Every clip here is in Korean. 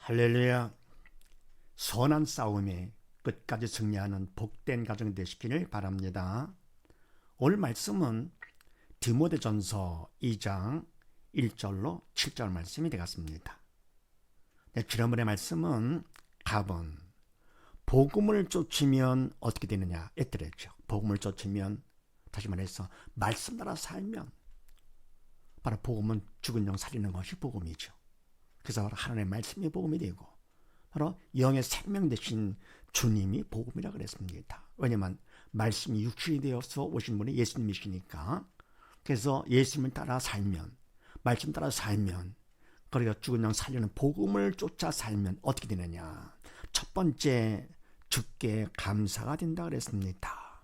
할렐루야. 선한 싸움에 끝까지 승리하는 복된 가정 되시기를 바랍니다. 오늘 말씀은 디모데전서 2장 1절로 7절 말씀이 되겠습니다. 지난번의 말씀은 갑은 복음을 쫓으면 어떻게 되느냐 했더랬죠. 복음을 쫓으면, 다시 말해서 말씀 따라 살면, 바로 복음은 죽은 영 살리는 것이 복음이죠. 그래서 하나님의 말씀이 복음이 되고, 바로 영의 생명 되신 주님이 복음이라 그랬습니다. 왜냐하면 말씀이 육신이 되어서 오신 분이 예수님이시니까. 그래서 예수님을 따라 살면, 말씀 따라 살면, 그리고 죽은 영 살리는 복음을 쫓아 살면 어떻게 되느냐. 첫 번째, 주께 감사가 된다 그랬습니다.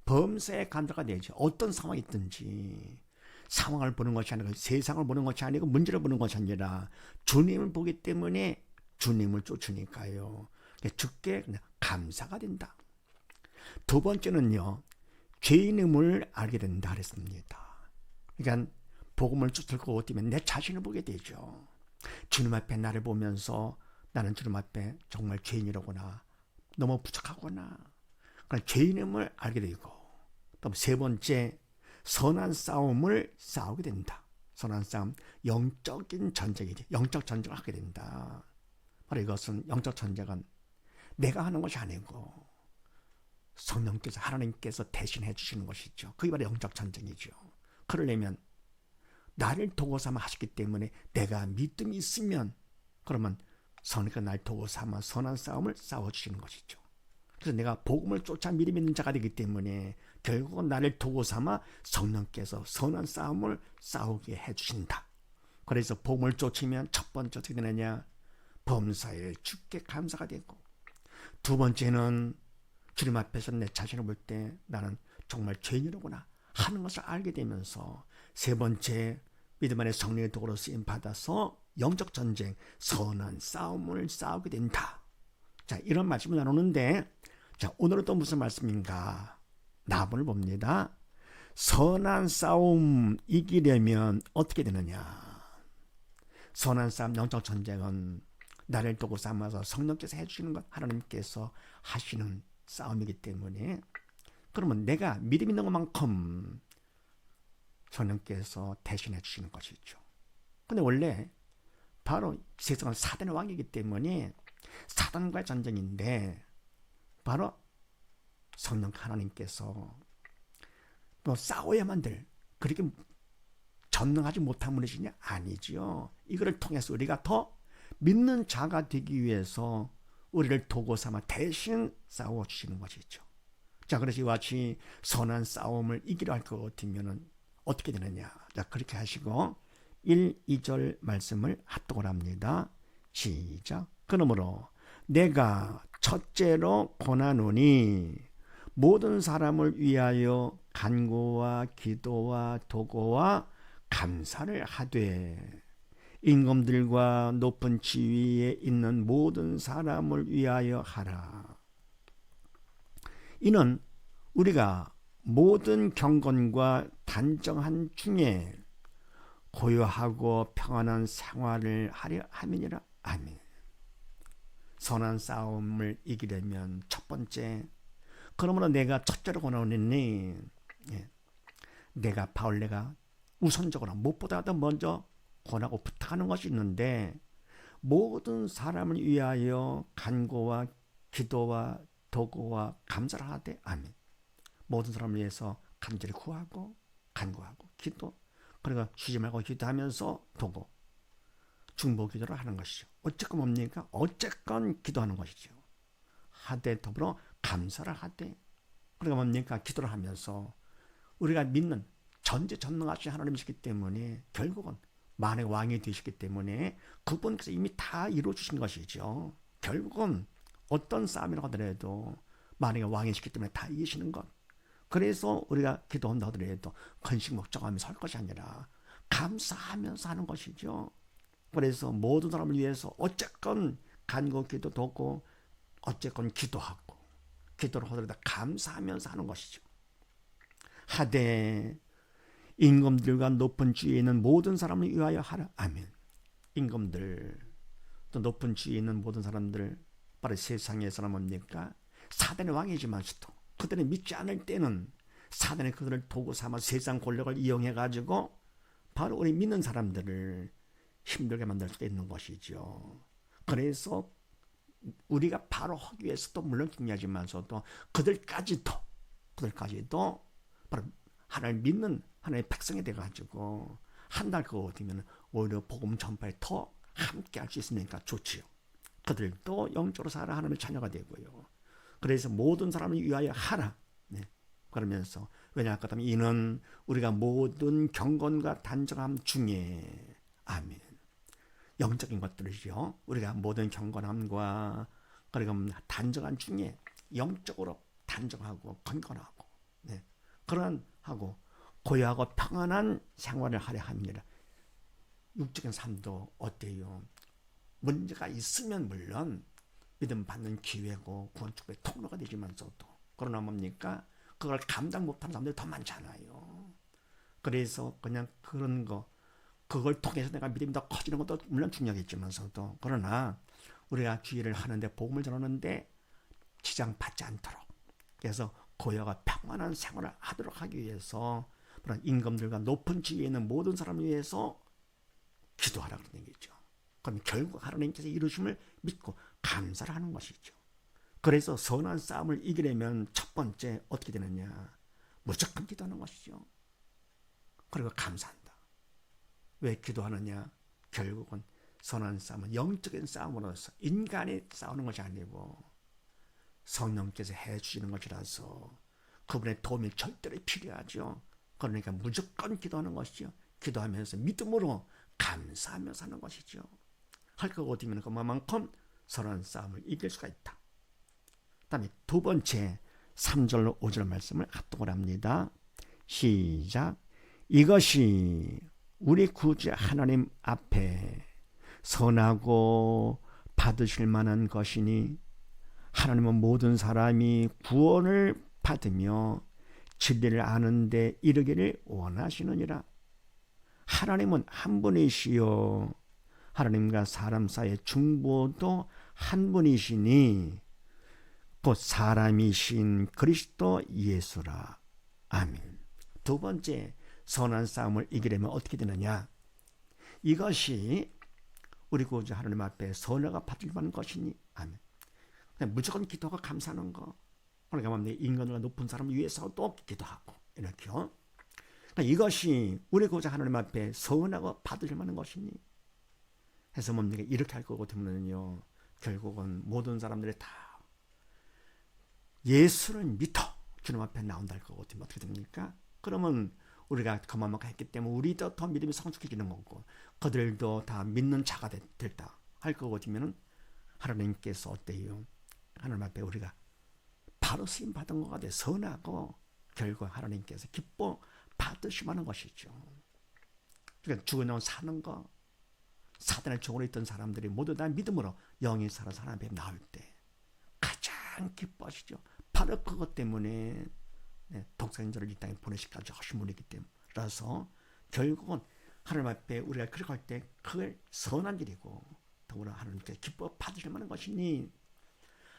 범사에 감사가 되죠. 어떤 상황이 있든지 상황을 보는 것이 아니고, 세상을 보는 것이 아니고, 문제를 보는 것이 아니라 주님을 보기 때문에 주님을 쫓으니까요. 주께 감사가 된다. 두 번째는요, 죄인임을 알게 된다 그랬습니다. 그러니까 복음을 쫓고 뛰면 내 자신을 보게 되죠. 주님 앞에 나를 보면서 나는 주님 앞에 정말 죄인이로구나, 너무 부족하구나, 그러니까 죄인임을 알게 되고, 또 세 번째, 선한 싸움을 싸우게 된다. 선한 싸움, 영적인 전쟁이지. 영적 전쟁을 하게 된다. 바로 이것은, 영적 전쟁은 내가 하는 것이 아니고 성령께서, 하나님께서 대신해 주시는 것이죠. 그게 바로 영적 전쟁이죠. 그러려면 나를 도구 삼아 하시기 때문에, 내가 믿음이 있으면 그러면 성령께서 날 도구 삼아 선한 싸움을 싸워주시는 것이죠. 그래서 내가 복음을 쫓아 믿음 있는 자가 되기 때문에 결국은 나를 도구 삼아 성령께서 선한 싸움을 싸우게 해주신다. 그래서 복음을 쫓으면 첫 번째 어떻게 되느냐, 범사에 주께 감사가 되고, 두 번째는 주님 앞에서 내 자신을 볼 때 나는 정말 죄인이로구나 하는 것을 알게 되면서, 세 번째, 믿음 안에 성령의 도구로 쓰임 받아서 영적 전쟁, 선한 싸움을 싸우게 된다. 자, 이런 말씀을 나누는데, 자, 오늘은 또 무슨 말씀인가? 나분을 봅니다. 선한 싸움 이기려면 어떻게 되느냐? 선한 싸움, 영적 전쟁은 나를 도구 삼아서 성령께서 해주시는 것, 하나님께서 하시는 싸움이기 때문에, 그러면 내가 믿음 있는 것만큼 성령께서 대신해 주시는 것이죠. 근데 원래 바로 세상은 사단의 왕이기 때문에 사단과의 전쟁인데, 바로 성령 하나님께서 뭐 싸워야만 될, 그렇게 전능하지 못한 분이시냐? 아니죠. 이거를 통해서 우리가 더 믿는 자가 되기 위해서 우리를 도구 삼아 대신 싸워주시는 것이죠. 자, 그래서 이와 같이 선한 싸움을 이기려 할 것 같으면 어떻게 되느냐. 자, 그렇게 하시고 1, 2절 말씀을 합독을 합니다. 시작. 그러므로 내가 첫째로 권하노니 모든 사람을 위하여 간구와 기도와 도구와 감사를 하되, 임금들과 높은 지위에 있는 모든 사람을 위하여 하라. 이는 우리가 모든 경건과 단정한 중에 고요하고 평안한 생활을 하려 함이니라. 아멘. 선한 싸움을 이기려면 첫 번째, 그러므로 내가 첫째로 권하노니, 내가 우선적으로 무엇보다도 먼저 권하고 부탁하는 것이 있는데, 모든 사람을 위하여 간구와 기도와 도구와 감사를 하되. 아멘. 모든 사람을 위해서 간절히 구하고 간구하고 기도, 그리고 쉬지 말고 기도하면서 도구, 중보 기도를 하는 것이죠. 어쨌건 뭡니까? 어쨌건 기도하는 것이죠. 하되 더불어 감사를 하되, 그리고 뭡니까? 기도를 하면서 우리가 믿는 전지전능하신 하나님이시기 때문에, 결국은 만의 왕이 되시기 때문에 그분께서 이미 다 이루어주신 것이죠. 결국은 어떤 싸움이라고 하더라도 만의 왕이시기 때문에 다 이기시는 것. 그래서 우리가 기도한다 하더라도 건식 목적하면서 할 것이 아니라 감사하면서 하는 것이죠. 그래서 모든 사람을 위해서 어쨌건 간구 기도 돕고, 어쨌건 기도하고, 기도를 하더라도 감사하면서 하는 것이죠. 하되 임금들과 높은 지위에 있는 모든 사람을 위하여 하라. 아멘. 임금들, 또 높은 지위에 있는 모든 사람들, 바로 세상에서는 뭡니까? 사단의 왕이지만서도 그들이 믿지 않을 때는 사단이 그들을 도구 삼아 세상 권력을 이용해 가지고 바로 우리 믿는 사람들을 힘들게 만들 수 있는 것이죠. 그래서 우리가 바로 하기 위해서도 물론 중요하지만서도 그들까지도 바로 하나님 믿는 하나님의 백성이 돼가지고 한 달 그거 되면 오히려 복음 전파에 더 함께 할 수 있으니까 좋지요. 그들도 영적으로 살아 하나님의 자녀가 되고요. 그래서 모든 사람을 위하여 하라. 네. 그러면서 왜냐하면 이는 우리가 모든 경건과 단정함 중에 아멘. 영적인 것들이죠. 우리가 모든 경건함과 그리고 단정함 중에 영적으로 단정하고 건건하고 네. 그런 하고 고요하고 평안한 생활을 하려 합니다. 육적인 삶도 어때요? 문제가 있으면 물론 믿음 받는 기회고 구원 축복의 통로가 되지만서도 그러나 뭡니까? 그걸 감당 못하는 사람들이 더 많잖아요. 그래서 그냥 그런 거 그걸 통해서 내가 믿음이 더 커지는 것도 물론 중요하겠지만서도 그러나 우리가 기회를 하는데 복음을 전하는데 지장받지 않도록 그래서 고요가 평안한 생활을 하도록 하기 위해서 그런 임금들과 높은 지위에 있는 모든 사람을 위해서 기도하라 그런 얘기죠. 그럼 결국 하나님께서 이루심을 믿고 감사를 하는 것이죠. 그래서 선한 싸움을 이기려면 첫 번째 어떻게 되느냐? 무조건 기도하는 것이죠. 그리고 감사한다. 왜 기도하느냐? 결국은 선한 싸움은 영적인 싸움으로서 인간이 싸우는 것이 아니고 성령께서 해주시는 것이라서 그분의 도움이 절대로 필요하죠. 그러니까 무조건 기도하는 것이죠. 기도하면서 믿음으로 감사하며 사는 것이죠. 할 거 어디면 그만큼 선한 싸움을 이길 수가 있다. 다음에 두 번째 3절로 5절 말씀을 합독을 합니다. 시작. 이것이 우리 구주 하나님 앞에 선하고 받으실 만한 것이니 하나님은 모든 사람이 구원을 받으며 진리를 아는 데 이르기를 원하시느니라. 하나님은 한 분이시요 하나님과 사람 사이의 중보도 한 분이시니 곧 사람이신 그리스도 예수라. 아멘. 두 번째 선한 싸움을 이기려면 어떻게 되느냐? 이것이 우리 구주 하나님 앞에 선하가 받을 만한 것이니 아멘. 무조건 기도하고 감사하는 거. 그러니까 인간과 높은 사람을 위해서도 기도하고 이렇게요. 그러니까 이것이 우리 구주 하나님 앞에 선하고 받을 만한 것이니 해서 뭡니까? 이렇게 할 거고 되면요. 결국은 모든 사람들이 다 예수를 믿어 주님 앞에 나온다 할 거고 되면 어떻게 됩니까? 그러면 우리가 그만큼 했기 때문에 우리도 더 믿음이 성숙해지는 거고 그들도 다 믿는 자가 됐다 할 거고 되면 하나님께서 어때요? 하나님 앞에 우리가 바로 쓰임 받은 거가 돼 선하고 결국 하나님께서 기뻐 받으시면 것이죠. 그러니까 죽어나온 사는 거 사단의 종으로 있던 사람들이 모두 다 믿음으로 영이 살아 사람 앞에 나올 때 가장 기뻐하시죠. 바로 그것 때문에 독생자를 이 땅에 보내시기까지 하신 분이기 때문이라서 결국은 하나님 앞에 우리가 그렇게 할 때 그걸 선한 일이고 더불어 하나님께서 기뻐 받으실 만한 것이니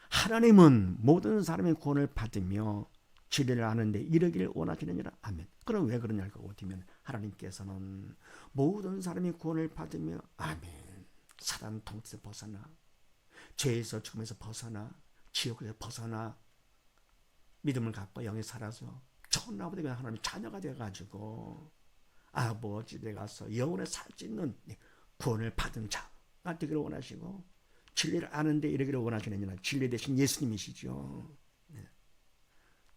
하나님은 모든 사람의 구원을 받으며 진리를 아는데 이르기를 원하시느니라. 아멘. 그럼 왜 그러냐고 보면 하나님께서는 모든 사람이 구원을 받으며 아멘. 사단 통치에서 벗어나 죄에서 죽음에서 벗어나 지옥에서 벗어나 믿음을 갖고 영에 살아서 처음 나보다 하나님의 자녀가 되어가지고 아버지 댁에 가서 영원히 살 수 있는 구원을 받은 자가 되기를 원하시고 진리를 아는데 이르기를 원하시느니라. 진리 대신 예수님이시죠. 네.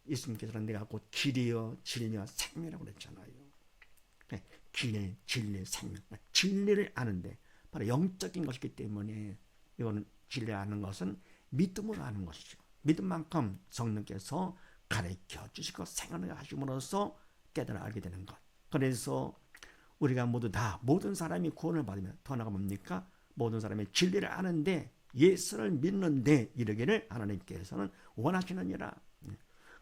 예수님께서는 내가 곧 길이요 진리와 생명이라고 그랬잖아요. 네. 길, 진리, 생명. 진리를 아는데 바로 영적인 것이기 때문에 이거는 진리를 아는 것은 믿음으로 아는 것이죠. 믿음만큼 성령께서 가르쳐 주시고 생활을 하심으로써 깨달아 알게 되는 것. 그래서 우리가 모두 다 모든 사람이 구원을 받으면 더 나아가 뭡니까? 모든 사람이 진리를 아는데 예수를 믿는데 이르기를 하나님께서는 원하시느니라.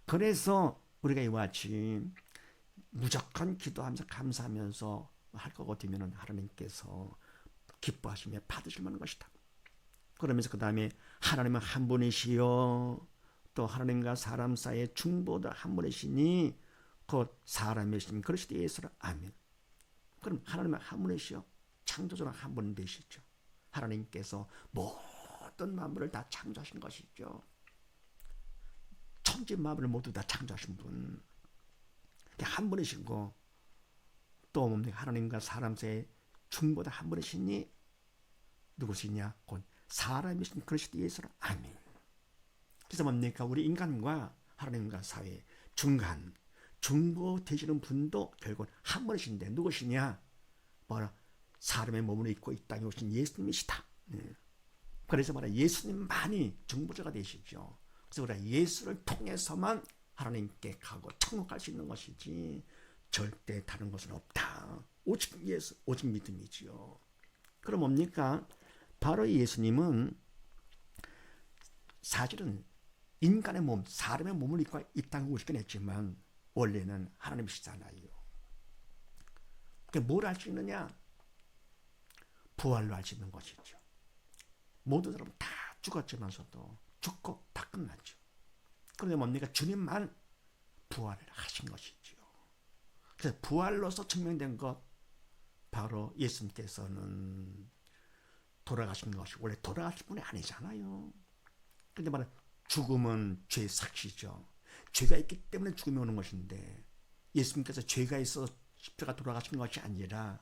그래서 우리가 이와 같이 무조건 기도하면서 감사하면서 할 것 같으면 하나님께서 기뻐하시며 받으실 만한 것이다. 그러면서 그 다음에 하나님은 한 분이시요 또 하나님과 사람 사이의 중보도 한 분이시니 곧 사람이신 그리스도 예수라. 아멘. 그럼 하나님은 한 분이시요 창조주는 한 분 되시죠. 하나님께서 모든 만물을 다 창조하신 것이죠. 천지 만물을 모두 다 창조하신 분. 한 분이시고 또 뭡니까? 하나님과 사람 사이의 중보도 한 분이시니 누구시냐? 곧 사람이신 그리스도 예수라. 아멘. 그래서 뭡니까? 우리 인간과 하나님과 사회 중간 중보 되시는 분도 결국 한 분이신데 누구시냐? 바로 사람의 몸을 입고 이 땅에 오신 예수님이시다. 그래서 말해 예수님만이 중보자가 되시죠. 그래서 우리가 예수를 통해서만 하나님께 가고 천국 수 있는 것이지 절대 다른 것은 없다. 오직 예수, 오직 믿음이지요. 그럼 뭡니까? 바로 예수님은 사실은 인간의 몸, 사람의 몸을 입고 이 땅에 오시긴 했지만 원래는 하나님이시잖아요. 뭘 할 수 있느냐? 부활로 할 수 있는 것이죠. 모든 사람은 다 죽었지만서도 죽고 다 끝났죠. 그런데 뭡니까? 주님만 부활을 하신 것이죠. 그래서 부활로서 증명된 것 바로 예수님께서는 돌아가신 것이 원래 돌아가실 분이 아니잖아요. 그런데 말은 죽음은 죄의 삭시죠. 죄가 있기 때문에 죽음이 오는 것인데 예수님께서 죄가 있어서 십자가 돌아가신 것이 아니라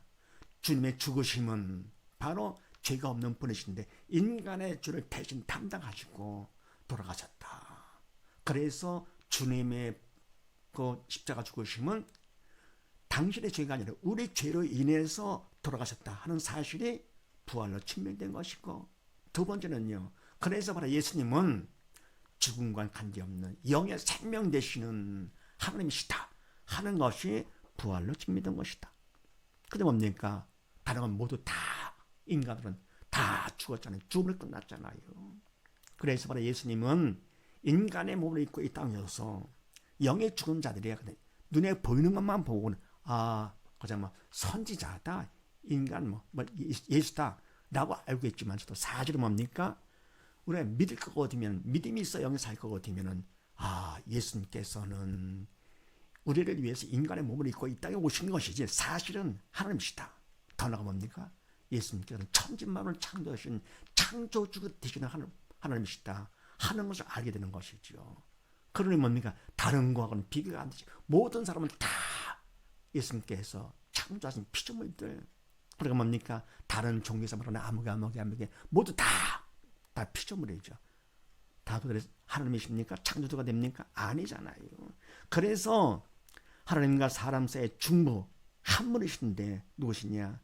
주님의 죽으심은 바로 죄가 없는 분이신데 인간의 죄를 대신 담당하시고 돌아가셨다. 그래서 주님의 그 십자가 죽으심은 당신의 죄가 아니라 우리 죄로 인해서 돌아가셨다 하는 사실이 부활로 증명된 것이고 두 번째는요. 그래서 바로 예수님은 죽음과 관계없는 영의 생명 되시는 하나님이시다 하는 것이 부활로 증명된 것이다. 근데 뭡니까? 다른 건 모두 다 인간들은 다 죽었잖아요. 죽음을 끝났잖아요. 그래서 바로 예수님은 인간의 몸을 입고 이 땅에서 영의 죽은 자들이야. 눈에 보이는 것만 보고는 그저 선지자다, 인간 예수다 라고 알고 있지만서도 사실은 뭡니까? 우리가 믿을 것 같으면 믿음이 있어 영에 살 것 같으면은 예수님께서는 우리를 위해서 인간의 몸을 입고 이 땅에 오신 것이지 사실은 하나님이시다. 더 나아가 뭡니까? 예수님께서는 천지만물을 창조하신 창조주가 되시는 하나님이시다 하는 것을 알게 되는 것이죠. 그러니 뭡니까? 다른 거하고는 비교가 안 되지. 모든 사람은 다 예수님께서 창조하신 피조물들. 그러니까 뭡니까? 다른 종교에서 말하는 아무개 모두 다 피조물이죠. 다도 그래서 하나님이십니까? 창조주가 됩니까? 아니잖아요. 그래서 하나님과 사람 사이의 중보 한 분이신데 누구시냐?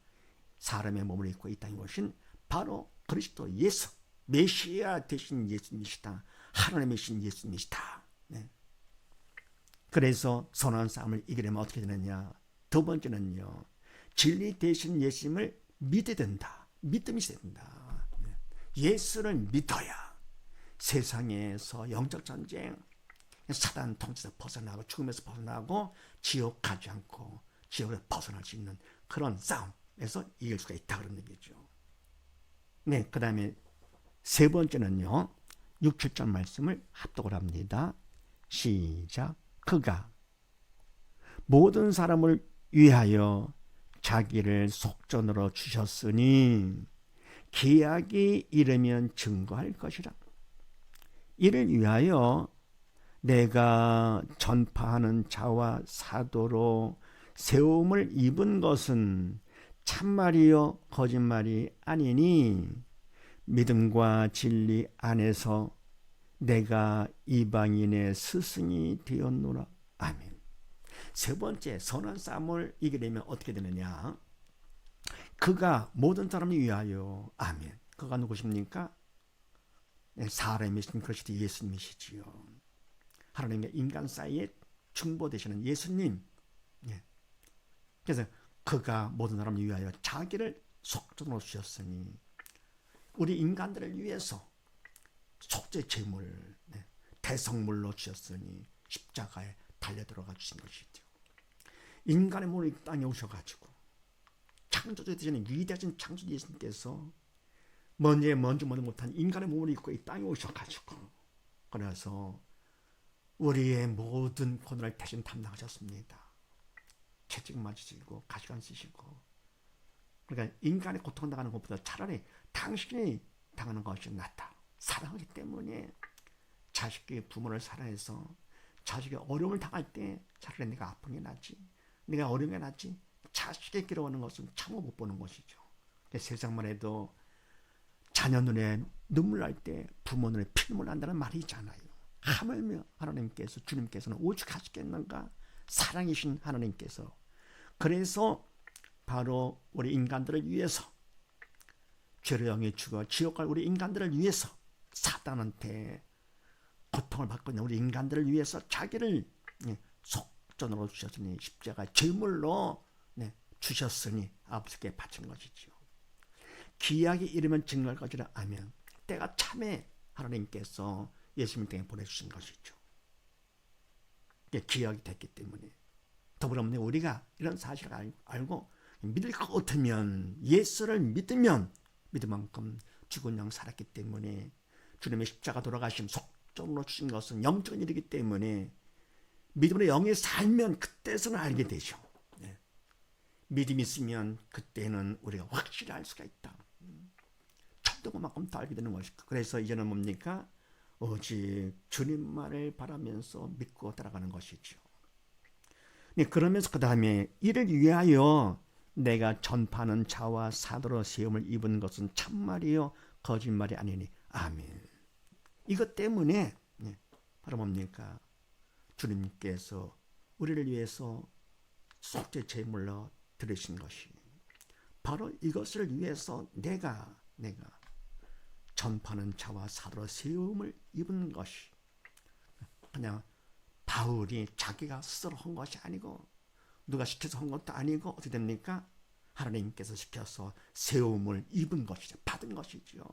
사람의 몸을 입고 이 땅에 오신 바로 그리스도 예수 메시아 되신 예수님이시다. 하나님이신 예수님이시다. 네. 그래서 선한 싸움을 이기려면 어떻게 되느냐? 두 번째는요. 진리 되신 예수님을 믿어야 된다. 믿음이 있어야 된다. 네. 예수를 믿어야 세상에서 영적 전쟁, 사단 통치에서 벗어나고 죽음에서 벗어나고 지옥 가지 않고 지옥에서 벗어날 수 있는 그런 싸움에서 이길 수가 있다 그런 얘기죠. 네, 그 다음에 세 번째는요. 6, 7절 말씀을 합독을 합니다. 시작. 그가 모든 사람을 위하여 자기를 속전으로 주셨으니 기약이 이르면 증거할 것이라. 이를 위하여 내가 전파하는 자와 사도로 세움을 입은 것은 참말이요 거짓말이 아니니 믿음과 진리 안에서 내가 이방인의 스승이 되었노라. 아멘. 세 번째 선한 싸움을 이기려면 어떻게 되느냐? 그가 모든 사람을 위하여. 아멘. 그가 누구십니까? 사람이신 그리스도 예수님이시지요. 하나님과 인간 사이에 중보되시는 예수님. 그래서 그가 모든 사람을 위하여 자기를 속전으로 주셨으니 우리 인간들을 위해서 속죄 제물 대성물로 주셨으니 십자가에 달려 들어가 주신 것이죠. 인간의 몸을 이 땅에 오셔가지고 창조주 되시는 위대하신 창조주 예수님께서 먼저 못한 인간의 몸을 입고 이 땅에 오셔가지고 그래서 우리의 모든 고난을 대신 담당하셨습니다. 채찍 맞으시고 가시관 쓰시고. 그러니까 인간의 고통 당하는 것보다 차라리 당신이 당하는 것이 낫다. 사랑하기 때문에 자식이 부모를 사랑해서 자식이 어려움을 당할 때 차라리 내가 아픈 게 낫지, 내가 어려운 게 낫지, 자식이 괴로워하는 것은 참아 못 보는 것이죠. 세상만 해도 자녀 눈에 눈물 날 때 부모 눈에 피눈물 난다는 말이 있잖아요. 하물며 하나님께서, 주님께서는 오죽 하시겠는가, 사랑이신 하나님께서. 그래서 바로 우리 인간들을 위해서, 죄로 영에 죽어 지옥 갈 우리 인간들을 위해서, 사단한테 고통을 받고 있는 우리 인간들을 위해서 자기를 속전으로 주셨으니, 십자가 제물로 주셨으니 아버지께 바친 것이지요. 기약이 이르면 증거할 것이라 하면 때가 참에 하나님께서 예수님 땅에 보내주신 것이죠. 기약이 됐기 때문에. 더불어 우리가 이런 사실을 알고 믿을 것 같으면, 예수를 믿으면 믿을 만큼 죽은 양 살았기 때문에, 주님의 십자가 돌아가심 속전으로 주신 것은 영적인 일이기 때문에 믿음으로 영에 살면 그때서는 알게 되죠. 믿음이 있으면 그때는 우리가 확실히 알 수가 있다. 천도만큼 더 알게 되는 것이고. 그래서 이제는 뭡니까? 오직 주님만을 바라면서 믿고 따라가는 것이죠. 그러면서 그 다음에 이를 위하여 내가 전파하는 자와 사도로 세움을 입은 것은 참말이요 거짓말이 아니니. 아멘. 이것 때문에 바로 뭡니까? 주님께서 우리를 위해서 속죄 제물로 들으신 것이 바로 이것을 위해서 내가 전파하는 자와 사도로 세움을 입은 것이, 그냥 바울이 자기가 스스로 한 것이 아니고 누가 시켜서 한 것도 아니고 어떻게 됩니까? 하나님께서 시켜서 세움을 입은 것이죠. 받은 것이죠.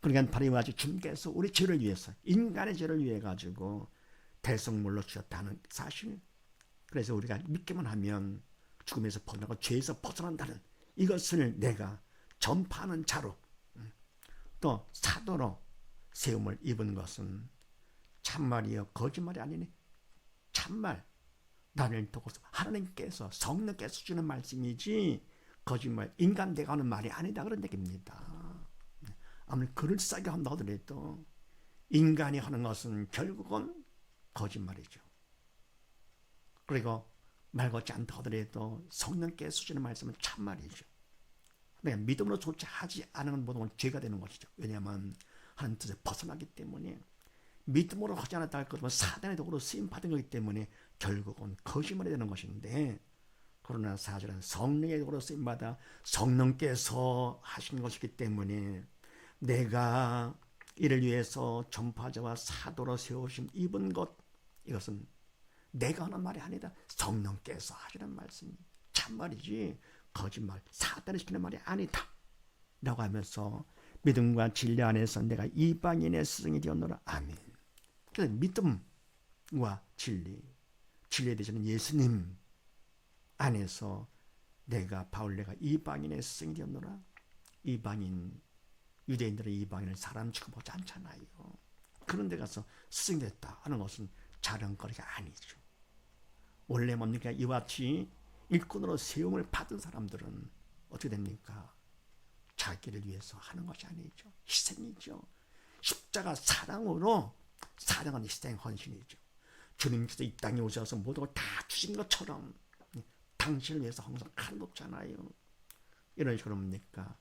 그러니까 바로 이와 같이 주님께서 우리 죄를 위해서, 인간의 죄를 위해 가지고 대성물로 주셨다는 사실. 그래서 우리가 믿기만 하면 죽음에서 벗어나고 죄에서 벗어난다는 이것을 내가 전파하는 자로, 또 사도로 세움을 입은 것은 참말이요 거짓말이 아니니. 참말, 나를 두고서 하나님께서, 성령께서 주는 말씀이지 거짓말, 인간 내가 하는 말이 아니다, 그런 얘기입니다. 아무리 글을 싸게 한다 하더라도 인간이 하는 것은 결국은 거짓말이죠. 그리고 말 같지 않다 하더라도 성령께서 주는 말씀은 참말이죠. 그러니까 믿음으로 조차하지 않은 모든 건 죄가 되는 것이죠. 왜냐하면 하나님 뜻에 벗어나기 때문에. 믿음으로 하지 않았다 할 것은 사단의 도구로 쓰임받은 것이기 때문에 결국은 거짓말이 되는 것인데, 그러나 사실은 성령의 도구로 쓰임받아 성령께서 하신 것이기 때문에 내가 이를 위해서 전파자와 사도로 세우심 입은 것, 이것은 내가 하는 말이 아니다. 성령께서 하시는 말씀이 참말이지 거짓말, 사단이 시키는 말이 아니다 라고 하면서 믿음과 진리 안에서 내가 이방인의 스승이 되었노라. 아멘. 그래서 믿음과 진리에 대해서는 예수님 안에서 내가 이방인의 스승이 되었노라. 이방인, 유대인들은 이방인을 사람 취급하지 않잖아요. 그런 데 가서 스승이 됐다 하는 것은 자랑거리가 아니죠. 원래 뭡니까? 이와 같이 일꾼으로 세움을 받은 사람들은 어떻게 됩니까? 자기를 위해서 하는 것이 아니죠. 희생이죠. 십자가 사랑으로, 사랑은 희생 헌신이죠. 주님께서 이 땅에 오셔서 모든 걸 다 주신 것처럼 당신을 위해서 항상 하는 없잖아요. 이런 식으로 뭡니까?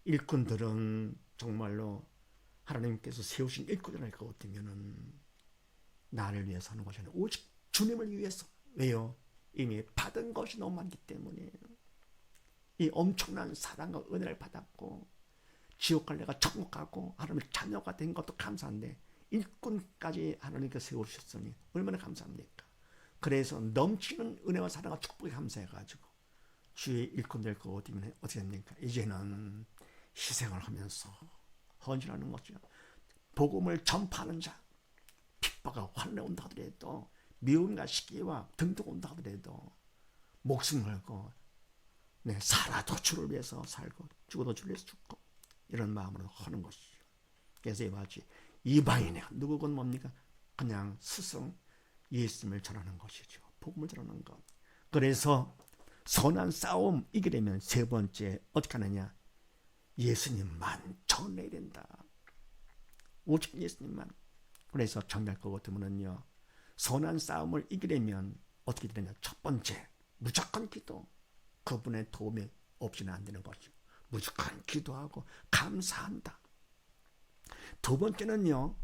일꾼들은 정말로 하나님께서 세우신 일꾼이랄 것 같으면은 나를 위해서 하는 것이 아니라 오직 주님을 위해서. 왜요? 이미 받은 것이 너무 많기 때문에. 이 엄청난 사랑과 은혜를 받았고 지옥 갈 내가 천국 가고 하나님의 자녀가 된 것도 감사한데 일꾼까지 하나님께서 세우셨으니 얼마나 감사합니까? 그래서 넘치는 은혜와 사랑과 축복에 감사해가지고 주의 일꾼 될 것 같으면 어떻게 됩니까? 이제는 희생을 하면서 헌신하는 거죠. 복음을 전파하는 자, 핍박과 환난 온다 하더라도, 미움과 시기와 등등 온다 하더라도 목숨 걸고 살아도 주를 위해서 살고 죽어도 주를 위해서 죽고 이런 마음으로 하는 것이죠. 그래서 이와 같이 이방인의 누구건 뭡니까? 그냥 스승 예수님을 전하는 것이죠. 복음을 전하는 것. 그래서 선한 싸움 이기려면 세 번째 어떻게 하느냐? 예수님만 전해야 된다. 오직 예수님만. 그래서 정리할 것 같으면요, 선한 싸움을 이기려면 어떻게 되느냐? 첫 번째, 무조건 기도. 그분의 도움이 없이는 안 되는 것이죠. 무조건 기도하고 감사한다. 두 번째는요,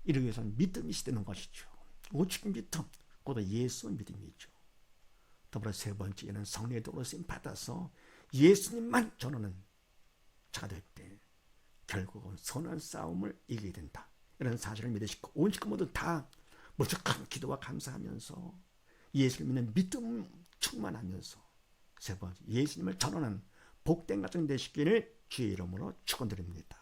이러기 위해서는 믿음이 있어야 되는 것이죠. 오직 믿음, 그것도 예수 믿음이죠. 더불어 세 번째는 성령의 도로 쓰임 받아서 예수님만 전하는 자가 될 때 결국은 선한 싸움을 이기게 된다. 이런 사실을 믿으시고 온 식구 모두 다 무조건 기도와 감사하면서 예수를 믿는 믿음 충만하면서 세 번째 예수님을 전하는 복된 가정 되시기를 주의 이름으로 축원드립니다.